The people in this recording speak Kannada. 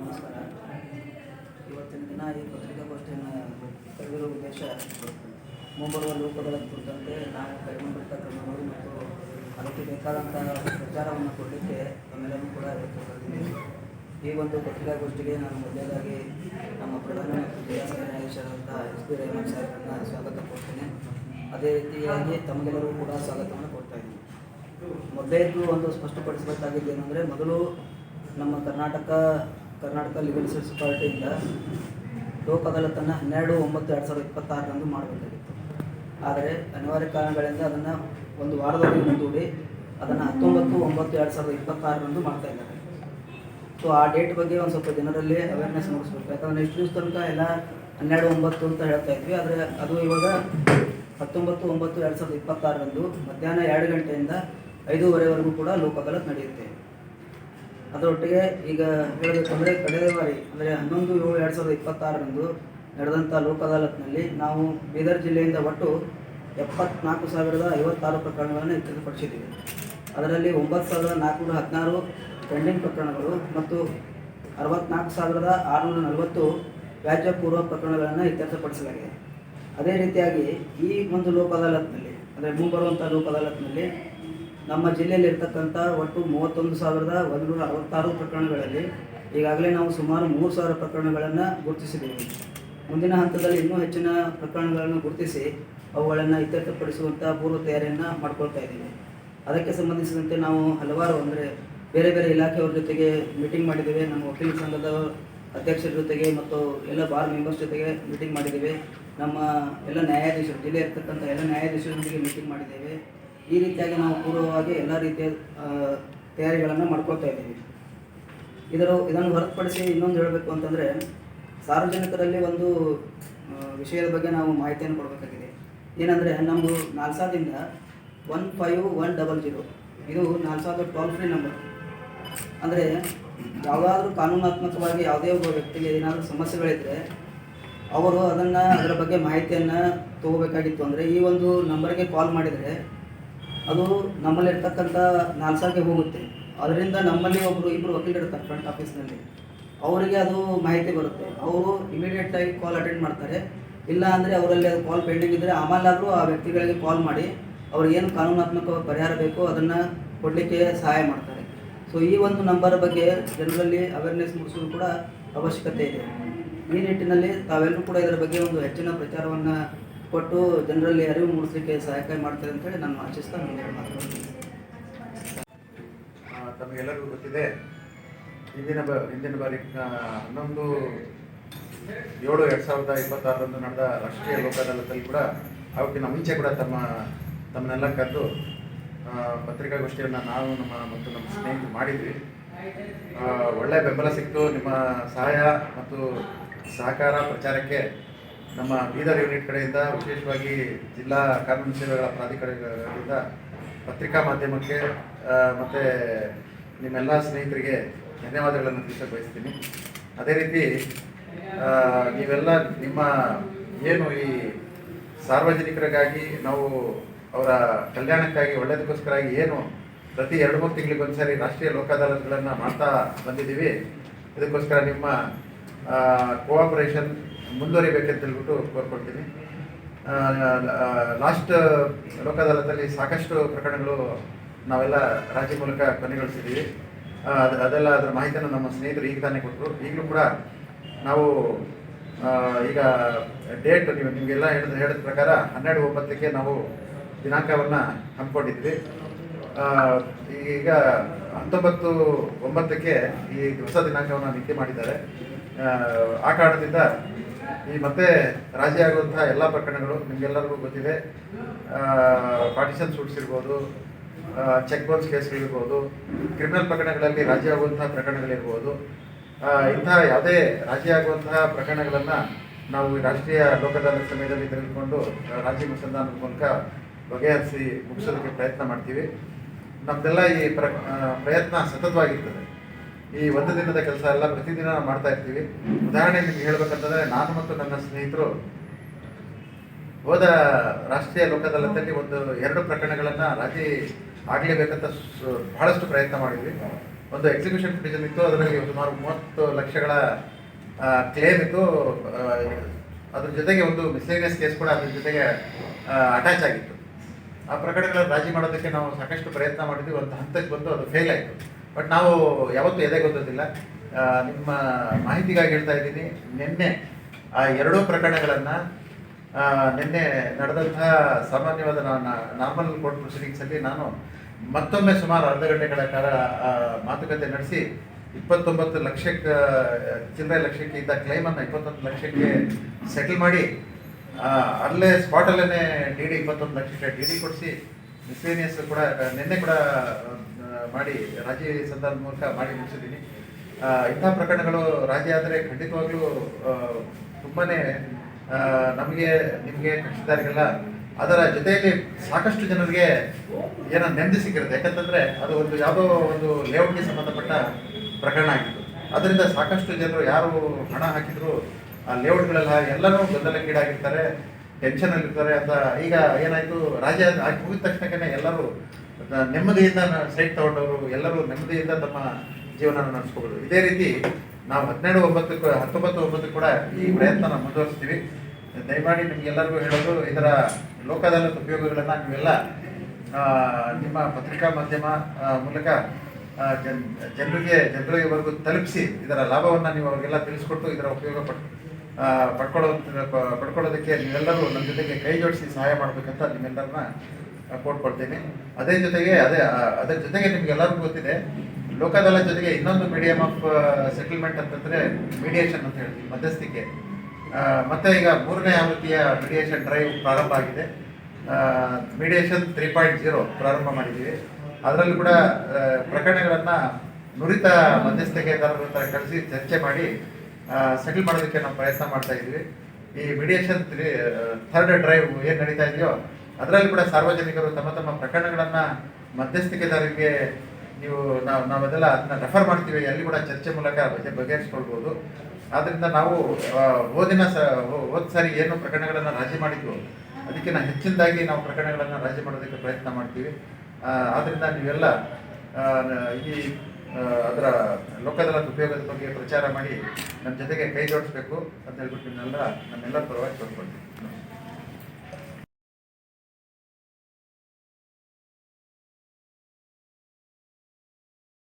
ನಮಸ್ಕಾರ. ಇವತ್ತಿನ ದಿನ ಈ ಪತ್ರಿಕಾಗೋಷ್ಠಿಯನ್ನು ಕರೆದಿರುವ ಉದ್ದೇಶ ಮುಂಬರುವ ಲೋಕಗಳ ಕುರಿತಂತೆ ನಾವು ಕೈಗೊಂಡಿದ್ದ ಕ್ರಮಗಳು ಮತ್ತು ಅದಕ್ಕೆ ಬೇಕಾದಂಥ ಪ್ರಚಾರವನ್ನು ಕೊಡಲಿಕ್ಕೆ ತಮ್ಮೆಲ್ಲರೂ ಕೂಡ ಇವತ್ತು ಕರೆದಿದ್ದೀವಿ. ಈ ಒಂದು ಪತ್ರಿಕಾಗೋಷ್ಠಿಗೆ ನಾನು ಮೊದಲನೇದಾಗಿ ನಮ್ಮ ಪ್ರಧಾನ ಮತ್ತು ಜಿಲ್ಲಾ ನ್ಯಾಯಾಧೀಶರಾದಂಥ ಎಸ್.ಬಿ. ರೆಹಮಾನ್ ಸಾಹೇಬರನ್ನು ಸ್ವಾಗತ ಕೊಡ್ತೇನೆ. ಅದೇ ರೀತಿಯಾಗಿ ತಮಗೆಲ್ಲರೂ ಕೂಡ ಸ್ವಾಗತವನ್ನು ಕೊಡ್ತಾ ಇದ್ದೀನಿ. ಮೊದಲೇದು ಒಂದು ಸ್ಪಷ್ಟಪಡಿಸಬೇಕಾಗಿದ್ದೇನೆಂದರೆ, ಮೊದಲು ನಮ್ಮ ಕರ್ನಾಟಕ ಲೀಗಲ್ ಸರ್ವಿಸ್ ಪಾರ್ಟಿಯಿಂದ ಲೋಕ ಅದಾಲತನ್ನು 12/9/2026 ಮಾಡಬೇಕಾಗಿತ್ತು. ಆದರೆ ಅನಿವಾರ್ಯ ಕಾರಣಗಳಿಂದ ಅದನ್ನು ಒಂದು ವಾರದಲ್ಲಿ ಮುಂದೂಡಿ ಅದನ್ನು 19/9/2026 ಮಾಡ್ತಾ ಇದ್ದಾರೆ. ಸೊ ಆ ಡೇಟ್ ಬಗ್ಗೆ ಒಂದು ಸ್ವಲ್ಪ ಜನರಲ್ಲಿ ಅವೇರ್ನೆಸ್ ಮೂಡಿಸ್ಬೇಕು. ಯಾಕಂದರೆ ಇಷ್ಟು ದಿವಸ ತನಕ ಎಲ್ಲ 12/9 ಅಂತ ಹೇಳ್ತಾ ಇದ್ವಿ. ಆದರೆ ಅದು ಇವಾಗ 19/9/2026 ಮಧ್ಯಾಹ್ನ 2 ಗಂಟೆಯಿಂದ 5:15ವರೆಗೂ ಕೂಡ ಲೋಕ ಅದಾಲತ್ ನಡೆಯುತ್ತೆ. ಅದರೊಟ್ಟಿಗೆ ಈಗ ಹೇಳಬೇಕಂದ್ರೆ ಕಳೆದ ಬಾರಿ ಅಂದರೆ 11/7/2026 ನಡೆದಂಥ ಲೋಕ ಅದಾಲತ್ನಲ್ಲಿ ನಾವು ಬೀದರ್ ಜಿಲ್ಲೆಯಿಂದ ಒಟ್ಟು 74,056 ಪ್ರಕರಣಗಳನ್ನು ಇತ್ಯರ್ಥಪಡಿಸಿದ್ದೀವಿ. ಅದರಲ್ಲಿ 9,416 ಪೆಂಡಿಂಗ್ ಪ್ರಕರಣಗಳು ಮತ್ತು 64,640 ವ್ಯಾಜ್ಯ ಪೂರ್ವ ಪ್ರಕರಣಗಳನ್ನು ಇತ್ಯರ್ಥಪಡಿಸಲಾಗಿದೆ. ಅದೇ ರೀತಿಯಾಗಿ ಈ ಒಂದು ಲೋಕ ಅದಾಲತ್ನಲ್ಲಿ ಅಂದರೆ ಮುಂಬರುವಂಥ ಲೋಕ ಅದಾಲತ್ನಲ್ಲಿ ನಮ್ಮ ಜಿಲ್ಲೆಯಲ್ಲಿ ಇರ್ತಕ್ಕಂಥ ಒಟ್ಟು 31,166 ಪ್ರಕರಣಗಳಲ್ಲಿ ಈಗಾಗಲೇ ನಾವು ಸುಮಾರು 3,000 ಪ್ರಕರಣಗಳನ್ನು ಗುರುತಿಸಿದ್ದೀವಿ. ಮುಂದಿನ ಹಂತದಲ್ಲಿ ಇನ್ನೂ ಹೆಚ್ಚಿನ ಪ್ರಕರಣಗಳನ್ನು ಗುರುತಿಸಿ ಅವುಗಳನ್ನು ಇತ್ಯರ್ಥಪಡಿಸುವಂಥ ಪೂರ್ವ ತಯಾರಿಯನ್ನು ಮಾಡ್ಕೊಳ್ತಾ ಇದ್ದೀವಿ. ಅದಕ್ಕೆ ಸಂಬಂಧಿಸಿದಂತೆ ನಾವು ಹಲವಾರು ಅಂದರೆ ಬೇರೆ ಬೇರೆ ಇಲಾಖೆಯವ್ರ ಜೊತೆಗೆ ಮೀಟಿಂಗ್ ಮಾಡಿದ್ದೇವೆ. ನಮ್ಮ ವಕೀಲ ಸಂಘದ ಅಧ್ಯಕ್ಷರ ಜೊತೆಗೆ ಮತ್ತು ಎಲ್ಲ ಬಾರ್ ಮೆಂಬರ್ಸ್ ಜೊತೆಗೆ ಮೀಟಿಂಗ್ ಮಾಡಿದ್ದೇವೆ. ನಮ್ಮ ಎಲ್ಲ ನ್ಯಾಯಾಧೀಶರು, ಜಿಲ್ಲೆ ಇರ್ತಕ್ಕಂಥ ಎಲ್ಲ ನ್ಯಾಯಾಧೀಶರೊಂದಿಗೆ ಮೀಟಿಂಗ್ ಮಾಡಿದ್ದೇವೆ. ಈ ರೀತಿಯಾಗಿ ನಾವು ಪೂರ್ವವಾಗಿ ಎಲ್ಲ ರೀತಿಯ ತಯಾರಿಗಳನ್ನು ಮಾಡ್ಕೊಳ್ತಾ ಇದ್ದೀವಿ. ಇದನ್ನು ಹೊರತುಪಡಿಸಿ ಇನ್ನೊಂದು ಹೇಳಬೇಕು ಅಂತಂದರೆ, ಸಾರ್ವಜನಿಕರಲ್ಲಿ ಒಂದು ವಿಷಯದ ಬಗ್ಗೆ ನಾವು ಮಾಹಿತಿಯನ್ನು ಕೊಡಬೇಕಾಗಿದೆ. ಏನಂದರೆ, ನಮ್ಮದು ನಾಲ್ಸಾದಿಂದ 15100 ಇದು ನಾಲ್ಸಾದ ಟೋಲ್ ಫ್ರೀ ನಂಬರ್. ಅಂದರೆ ಯಾವುದಾದ್ರೂ ಕಾನೂನಾತ್ಮಕವಾಗಿ ಯಾವುದೇ ಒಬ್ಬ ವ್ಯಕ್ತಿಗೆ ಏನಾದರೂ ಸಮಸ್ಯೆಗಳಿದ್ದರೆ ಅವರು ಅದರ ಬಗ್ಗೆ ಮಾಹಿತಿಯನ್ನು ತೊಗೋಬೇಕಾಗಿತ್ತು ಅಂದರೆ ಈ ಒಂದು ನಂಬರ್ಗೆ ಕಾಲ್ ಮಾಡಿದರೆ ಅದು ನಮ್ಮಲ್ಲಿರ್ತಕ್ಕಂಥ ನಾಲ್ಸಾಗೆ ಹೋಗುತ್ತೆ. ಅದರಿಂದ ನಮ್ಮಲ್ಲಿ ಇಬ್ಬರು ವಕೀಲರು ಇರ್ತಾರೆ ಫ್ರಂಟ್ ಆಫೀಸ್ನಲ್ಲಿ, ಅವರಿಗೆ ಅದು ಮಾಹಿತಿ ಬರುತ್ತೆ. ಅವರು ಇಮಿಡಿಯೇಟಾಗಿ ಕಾಲ್ ಅಟೆಂಡ್ ಮಾಡ್ತಾರೆ. ಇಲ್ಲ ಅಂದರೆ ಅವರಲ್ಲಿ ಅದು ಕಾಲ್ ಪೆಂಡಿಂಗ್ ಇದ್ದರೆ ಆಮೇಲಾದರೂ ಆ ವ್ಯಕ್ತಿಗಳಿಗೆ ಕಾಲ್ ಮಾಡಿ ಅವ್ರಿಗೇನು ಕಾನೂನಾತ್ಮಕ ಪರಿಹಾರ ಬೇಕೋ ಅದನ್ನು ಕೊಡಲಿಕ್ಕೆ ಸಹಾಯ ಮಾಡ್ತಾರೆ. ಸೊ ಈ ಒಂದು ನಂಬರ್ ಬಗ್ಗೆ ಜನರಲ್ಲಿ ಅವೇರ್ನೆಸ್ ಮೂಡಿಸೋದು ಕೂಡ ಅವಶ್ಯಕತೆ ಇದೆ. ಈ ನಿಟ್ಟಿನಲ್ಲಿ ತಾವೆಲ್ಲರೂ ಕೂಡ ಇದರ ಬಗ್ಗೆ ಒಂದು ಹೆಚ್ಚಿನ ಪ್ರಚಾರವನ್ನು ಕೊಟ್ಟು ಜನರಲ್ಲಿ ಅರಿವು ಮೂಡಿಸಲಿಕ್ಕೆ ಸಹಾಯ ಮಾಡ್ತಾರೆ ಅಂತೇಳಿ ನಾನು ಆಶಿಸ್ತಾ ಮುಂದೆ ಮಾತಾಡ್ತೀನಿ. ತಮಗೆಲ್ಲರಿಗೂ ಗೊತ್ತಿದೆ, ಹಿಂದಿನ ಬಾರಿ 11/7/2026 ನಡೆದ ರಾಷ್ಟ್ರೀಯ ಲೋಕ ಅದಾಲತಲ್ಲಿ ಕೂಡ ಅವಕ್ಕಿಂತ ಮುಂಚೆ ಕೂಡ ತಮ್ಮನ್ನೆಲ್ಲ ಕರೆದು ಪತ್ರಿಕಾಗೋಷ್ಠಿಯನ್ನು ನಾವು ಮತ್ತು ನಮ್ಮ ಸ್ನೇಹಿತರು ಮಾಡಿದ್ವಿ. ಒಳ್ಳೆಯ ಬೆಂಬಲ ಸಿಕ್ತು. ನಿಮ್ಮ ಸಹಾಯ ಮತ್ತು ಸಹಕಾರ ಪ್ರಚಾರಕ್ಕೆ ನಮ್ಮ ಬೀದರ್ ಯೂನಿಟ್ ಕಡೆಯಿಂದ, ವಿಶೇಷವಾಗಿ ಜಿಲ್ಲಾ ಕಾನೂನು ಸೇವೆಗಳ ಪ್ರಾಧಿಕಾರದಿಂದ ಪತ್ರಿಕಾ ಮಾಧ್ಯಮಕ್ಕೆ ಮತ್ತು ನಿಮ್ಮೆಲ್ಲ ಸ್ನೇಹಿತರಿಗೆ ಧನ್ಯವಾದಗಳನ್ನು ತಿಳಿಸಕ್ಕೆ ಬಯಸ್ತೀನಿ. ಅದೇ ರೀತಿ ನೀವೆಲ್ಲ ನಿಮ್ಮ ಏನು ಈ ಸಾರ್ವಜನಿಕರಿಗಾಗಿ ನಾವು ಅವರ ಕಲ್ಯಾಣಕ್ಕಾಗಿ ಒಳ್ಳೆಯದಕ್ಕೋಸ್ಕರಾಗಿ ಏನು ಪ್ರತಿ 2-3 ತಿಂಗಳಿಗೊಂದ್ಸರಿ ರಾಷ್ಟ್ರೀಯ ಲೋಕ ಅದಾಲತ್ಗಳನ್ನು ಮಾಡ್ತಾ ಬಂದಿದ್ದೀವಿ, ಇದಕ್ಕೋಸ್ಕರ ನಿಮ್ಮ ಕೋಆಪರೇಷನ್ ಮುಂದುವರಿಬೇಕಂತ ಹೇಳ್ಬಿಟ್ಟು ಕೋರ್ಕೊಳ್ತೀನಿ. ಲಾಸ್ಟ್ ಲೋಕ ಅದಾಲತಲ್ಲಿ ಸಾಕಷ್ಟು ಪ್ರಕರಣಗಳು ನಾವೆಲ್ಲ ರಾಜ್ಯ ಮೂಲಕ ಕೊನೆಗೊಳಿಸಿದ್ದೀವಿ. ಅದೆಲ್ಲ ಅದರ ಮಾಹಿತಿಯನ್ನು ನಮ್ಮ ಸ್ನೇಹಿತರು ಈಗ ತಾನೇ ಕೊಟ್ಟರು. ಈಗಲೂ ಕೂಡ ನಾವು ಈಗ ಡೇಟ್ ನಿಮಗೆಲ್ಲ ಹೇಳಿದ ಪ್ರಕಾರ 12/9 ನಾವು ದಿನಾಂಕವನ್ನು ಹಮ್ಮಿಕೊಂಡಿದ್ವಿ. ಈಗ 19/9 ಈ ಹೊಸ ದಿನಾಂಕವನ್ನು ನಿಗದಿ ಮಾಡಿದ್ದಾರೆ. ಆ ಕಾರಣದಿಂದ ಈ ಮತ್ತೆ ರಾಜಿ ಆಗುವಂತಹ ಎಲ್ಲ ಪ್ರಕರಣಗಳು ನಿಮಗೆಲ್ಲರಿಗೂ ಗೊತ್ತಿದೆ. ಪಾರ್ಟಿಷನ್ ಸೂಟ್ಸ್ ಇರ್ಬೋದು, ಚೆಕ್ ಬೌನ್ಸ್ ಕೇಸ್ಗಳಿರ್ಬೋದು, ಕ್ರಿಮಿನಲ್ ಪ್ರಕರಣಗಳಲ್ಲಿ ರಾಜಿ ಆಗುವಂತಹ ಪ್ರಕರಣಗಳಿರ್ಬೋದು, ಇಂತಹ ಯಾವುದೇ ರಾಜಿ ಆಗುವಂತಹ ಪ್ರಕರಣಗಳನ್ನು ನಾವು ರಾಷ್ಟ್ರೀಯ ಲೋಕ ಅದಾಲತ್ ಸಮಯದಲ್ಲಿ ತೆಗೆದುಕೊಂಡು ರಾಜ್ಯ ಅನುಸಂಧಾನದ ಮೂಲಕ ಬಗೆಹರಿಸಿ ಮುಗಿಸೋದಕ್ಕೆ ಪ್ರಯತ್ನ ಮಾಡ್ತೀವಿ. ನಮ್ಮದೆಲ್ಲ ಈ ಪ್ರಯತ್ನ ಸತತವಾಗಿರ್ತದೆ. ಈ ಒಂದು ದಿನದ ಕೆಲಸ ಎಲ್ಲ ಪ್ರತಿದಿನ ಮಾಡ್ತಾ ಇರ್ತೀವಿ. ಉದಾಹರಣೆ ನಿಮ್ಗೆ ಹೇಳ್ಬೇಕಂತಂದರೆ, ನಾನು ಮತ್ತು ನನ್ನ ಸ್ನೇಹಿತರು ಹೋದ ರಾಷ್ಟ್ರೀಯ ಲೋಕ ಅದಾಲತಲ್ಲಿ 2 ಪ್ರಕರಣಗಳನ್ನು ರಾಜಿ ಆಗಲೇಬೇಕಂತ ಬಹಳಷ್ಟು ಪ್ರಯತ್ನ ಮಾಡಿದ್ವಿ. ಒಂದು ಎಕ್ಸಿಕ್ಯೂಷನ್ ಪಿಟಿಷನ್ ಇತ್ತು, ಅದರಲ್ಲಿ ಸುಮಾರು 30 ಲಕ್ಷಗಳ ಕ್ಲೇಮ್ ಇತ್ತು. ಅದ್ರ ಜೊತೆಗೆ ಒಂದು ಮಿಸ್ಲೇನಿಯಸ್ ಕೇಸ್ ಕೂಡ ಅದ್ರ ಜೊತೆಗೆ ಅಟ್ಯಾಚ್ ಆಗಿತ್ತು. ಆ ಪ್ರಕರಣಗಳನ್ನು ರಾಜಿ ಮಾಡೋದಕ್ಕೆ ನಾವು ಸಾಕಷ್ಟು ಪ್ರಯತ್ನ ಮಾಡಿದ್ವಿ. ಒಂದು ಹಂತಕ್ಕೆ ಬಂದು ಅದು ಫೇಲ್ ಆಯಿತು. ಬಟ್ ನಾವು ಯಾವತ್ತೂ ಎದೆಗೊದ್ದೋದಿಲ್ಲ. ನಿಮ್ಮ ಮಾಹಿತಿಗಾಗಿ ಹೇಳ್ತಾ ಇದ್ದೀನಿ, ನಿನ್ನೆ ಆ ಎರಡೂ ಪ್ರಕರಣಗಳನ್ನು ನಿನ್ನೆ ನಡೆದಂತಹ ಸಾಮಾನ್ಯವಾದ ನಾರ್ಮಲ್ ಕೋರ್ಟ್ ಪ್ರೊಸೀಡಿಂಗ್ಸಲ್ಲಿ ನಾನು ಮತ್ತೊಮ್ಮೆ ಸುಮಾರು ಅರ್ಧ ಗಂಟೆಗಳ ಕಾಲ ಮಾತುಕತೆ ನಡೆಸಿ 29 ಲಕ್ಷಕ್ಕೆ ಚಿಲ್ಲರೆ ಲಕ್ಷಕ್ಕೆ ಇದ್ದ ಕ್ಲೈಮನ್ನು 21 ಲಕ್ಷಕ್ಕೆ ಸೆಟಲ್ ಮಾಡಿ, ಅಲ್ಲೇ ಸ್ಪಾಟಲ್ಲೇ ಡಿ 21 ಲಕ್ಷಕ್ಕೆ ಡಿ ಕೊಡಿಸಿ ಮಿಸ್ಲೇನಿಯಸ್ ಕೂಡ ನಿನ್ನೆ ಕೂಡ ಮಾಡಿ ರಾಜಿ ಸಂಧಾನದ ಮೂಲಕ ಮಾಡಿ ಮುಗಿಸಿದ್ದೀನಿ. ಇಂಥ ಪ್ರಕರಣಗಳು ರಾಜಿ ಆದರೆ ಖಂಡಿತವಾಗ್ಲೂ ತುಂಬಾ ನಮಗೆ, ನಿಮಗೆ, ಕಕ್ಷಿದಾರಿಗೆಲ್ಲ ಅದರ ಜೊತೆಯಲ್ಲಿ ಸಾಕಷ್ಟು ಜನರಿಗೆ ಏನೋ ನೆಮ್ಮದಿ ಸಿಕ್ಕಿರುತ್ತೆ. ಯಾಕಂತಂದರೆ ಅದು ಒಂದು ಯಾವುದೋ ಒಂದು ಲೇಔಟ್ಗೆ ಸಂಬಂಧಪಟ್ಟ ಪ್ರಕರಣ ಆಗಿತ್ತು. ಅದರಿಂದ ಸಾಕಷ್ಟು ಜನರು ಯಾರು ಹಣ ಹಾಕಿದ್ರು ಆ ಲೇಔಟ್ಗಳೆಲ್ಲ ಎಲ್ಲರೂ ಗೊಂದಲಕ್ಕೀಡಾಗಿರ್ತಾರೆ, ಟೆನ್ಷನಲ್ಲಿರ್ತಾರೆ ಅಂತ. ಈಗ ಏನಾಯಿತು, ರಾಜ್ಯ ಆಗಿ ಮುಗಿದ ತಕ್ಷಣಕ್ಕೆ ಎಲ್ಲರೂ ನೆಮ್ಮದಿಯಿಂದ ಸೈಟ್ ತಗೊಂಡವರು ಎಲ್ಲರೂ ನೆಮ್ಮದಿಯಿಂದ ತಮ್ಮ ಜೀವನ ನಡೆಸ್ಕೋಬೋದು. ಇದೇ ರೀತಿ ನಾವು 19/9 ಕೂಡ ಈ ಪ್ರಯತ್ನ ಮುಂದುವರಿಸ್ತೀವಿ. ದಯಮಾಡಿ ನಿಮಗೆಲ್ಲರಿಗೂ ಹೇಳೋದು, ಇದರ ಲೋಕ ಅದಾಲತ್ ಉಪಯೋಗಗಳನ್ನು ನೀವೆಲ್ಲ ನಿಮ್ಮ ಪತ್ರಿಕಾ ಮಾಧ್ಯಮ ಮೂಲಕ ಜನರಿಗೆವರೆಗೂ ತಲುಪಿಸಿ ಇದರ ಲಾಭವನ್ನು ನೀವು ಅವರಿಗೆಲ್ಲ ತಿಳಿಸ್ಕೊಟ್ಟು ಇದರ ಉಪಯೋಗ ಪಡ್ಕೊಳ್ಳೋದಕ್ಕೆ ನೀವೆಲ್ಲರೂ ನಮ್ಮ ಜೊತೆಗೆ ಕೈ ಜೋಡಿಸಿ ಸಹಾಯ ಮಾಡಬೇಕಂತ ನಿಮ್ಮೆಲ್ಲರನ್ನ ಕೋರ್ಕೊಳ್ತೀನಿ. ಅದರ ಜೊತೆಗೆ ನಿಮಗೆಲ್ಲರಿಗೂ ಗೊತ್ತಿದೆ, ಲೋಕ ಅದಾಲತ್ ಜೊತೆಗೆ ಇನ್ನೊಂದು ಮೀಡಿಯಮ್ ಆಫ್ ಸೆಟಲ್ಮೆಂಟ್ ಅಂತಂದರೆ ಮೀಡಿಯೇಷನ್ ಅಂತ ಹೇಳ್ತೀವಿ, ಮಧ್ಯಸ್ಥಿಕೆ. ಮತ್ತು ಈಗ 3ನೇ ಆವೃತ್ತಿಯ ಮೀಡಿಯೇಷನ್ ಡ್ರೈವ್ ಪ್ರಾರಂಭ ಆಗಿದೆ. ಮೀಡಿಯೇಷನ್ 3.0 ಪ್ರಾರಂಭ ಮಾಡಿದ್ದೀವಿ. ಅದರಲ್ಲೂ ಕೂಡ ಪ್ರಕರಣಗಳನ್ನು ನುರಿತ ಮಧ್ಯಸ್ಥಿಕೆದಾರರ ಹತ್ರ ಕಳಿಸಿ ಚರ್ಚೆ ಮಾಡಿ ಸೆಟಲ್ ಮಾಡೋದಕ್ಕೆ ನಾವು ಪ್ರಯತ್ನ ಮಾಡ್ತಾ ಇದ್ದೀವಿ. ಈ ಮೀಡಿಯೇಷನ್ 3rd ಡ್ರೈವ್ ಏನು ನಡೀತಾ ಇದೆಯೋ ಅದರಲ್ಲಿ ಕೂಡ ಸಾರ್ವಜನಿಕರು ತಮ್ಮ ತಮ್ಮ ಪ್ರಕರಣಗಳನ್ನು ಮಧ್ಯಸ್ಥಿಕೆದಾರರಿಗೆ ನಾವೆಲ್ಲ ಅದನ್ನ ರೆಫರ್ ಮಾಡ್ತೀವಿ, ಅಲ್ಲಿ ಕೂಡ ಚರ್ಚೆ ಮೂಲಕ ಬಗೆಹರಿಸ್ಕೊಳ್ಬೋದು. ಆದ್ದರಿಂದ ನಾವು ಹೋದ ಸಾರಿ ಏನು ಪ್ರಕರಣಗಳನ್ನು ರಾಜಿ ಮಾಡಿದ್ವು ಅದಕ್ಕಿಂತ ಹೆಚ್ಚಿನದಾಗಿ ನಾವು ಪ್ರಕರಣಗಳನ್ನು ರಾಜಿ ಮಾಡೋದಕ್ಕೆ ಪ್ರಯತ್ನ ಮಾಡ್ತೀವಿ. ಆದ್ದರಿಂದ ನೀವೆಲ್ಲ ಈ ಅದರ ಲೋಕ ಅದಾಲತ್ ಉಪಯೋಗದ ಬಗ್ಗೆ ಪ್ರಚಾರ ಮಾಡಿ ನಮ್ಮ ಜೊತೆಗೆ ಕೈ ಜೋಡಿಸ್ಬೇಕು ಅಂತ ಹೇಳ್ಬಿಟ್ಟು ನಮ್ಮೆಲ್ಲರ ಪರವಾಗಿ ಕೋರ್ಕೊಳ್ತೀವಿ.